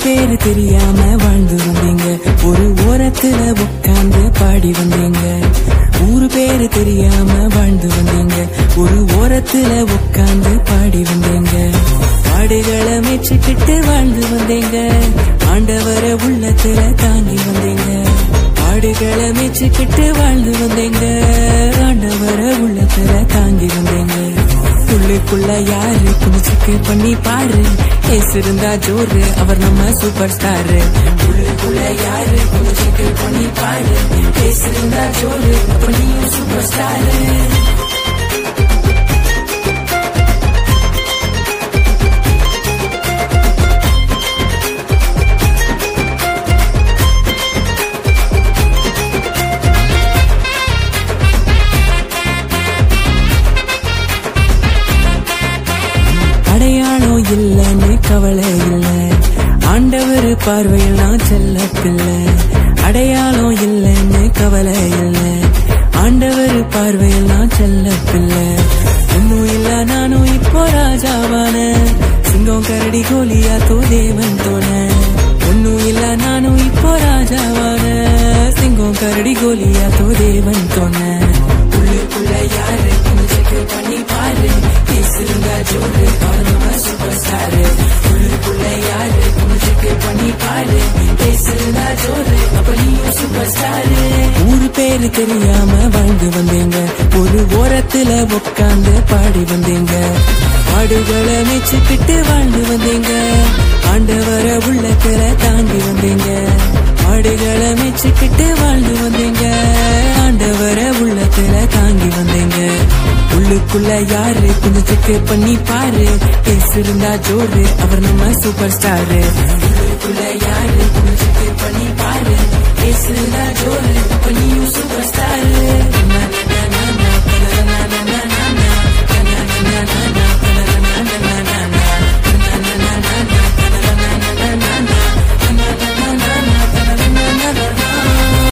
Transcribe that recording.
பேரு தெரியாம வாழ்ந்து வந்தீங்க, ஒரு ஓரத்துல உட்கார்ந்து பாடி வந்தீங்க. ஊரு பேரு தெரியாம வாழ்ந்து வந்தீங்க, ஒரு ஓரத்துல உட்கார்ந்து பாடி வந்தீங்க. பாடுகளை மேய்ச்சிக்கிட்டு வாழ்ந்து வந்தீங்க, ஆண்டவரை உள்ளத்துல தாங்கி வந்தீங்க. பாடுகளை மேய்ச்சிக்கிட்டு வாழ்ந்து வந்தீங்க, ஆண்டவரை உள்ளத்துல தாங்கி வந்தீங்க. உள்ளுக்குள்ள யாரு குடிச்சுக்கு பண்ணி பாரு, பேசிருந்தா ஜோரு அவர் நம்ம சூப்பர் ஸ்டாரு. உள்ளுக்குள்ள யாரு குடிச்சுக்கு பண்ணி பாரு, பேசிருந்தா ஜோரு அப்ப நீயும் சூப்பர் ஸ்டாரு. அடையாளம் இல்லன்னு கவலை இல்ல, ஆண்டவர் பார்வையில் நான் செல்ல பிள்ளை. அடையாளம் இல்லன்னு கவலை இல்ல, ஆண்டவர் பார்வையில் நான் செல்ல பிள்ளை. ஒன்னும் இல்ல நானும் இப்போ ராஜாவான, சிங்கம் கரடி கோலியா தோ தேவன் தோண. ஒன்னும் இல்ல நானும் இப்போ ராஜாவான, சிங்கம் கரடி கோலியா தோ தேவன் தோண. உள்ளுக்குள்ள யாரு செக் பண்ணி பாரு, பேசுங்க ஜோரு அவர் நம்ம சூப்பர் ஸ்டாரு. உள்ளுக்குள்ள யாரு செக் பண்ணி பாரு, பேசுங்க ஜோரு அப்ப நீயும் சூப்பர் ஸ்டாரு. ஊரு பேரு தெரியாம வாழ்ந்து வந்தீங்க, ஒரு ஓரத்துல உட்கார்ந்து பாடி வந்தீங்க. பாடுகளை மேய்ச்சிக்கிட்டு வாழ்ந்து வந்தீங்க, ஆண்டவரை உள்ளத்துல தாண்டி வந்தீங்க. பாடுகளை மேய்ச்சிக்கிட்டு வாழ்ந்து வந்தீங்க, ஆண்டவரை உள்ளத்துல தாங்கி வந்தீங்க. உள்ளுக்குள்ள யாரு கொஞ்சம் செக் பண்ணி பாரு, பேசிருந்தா ஜோரு அவர் நம்ம சூப்பர் ஸ்டாரு. உள்ளுக்குள்ள யாரு கொஞ்சம் செக் பண்ணி பாரு, பேசிருந்தா ஜோரு அப்ப நீயும் சூப்பர் ஸ்டாரு.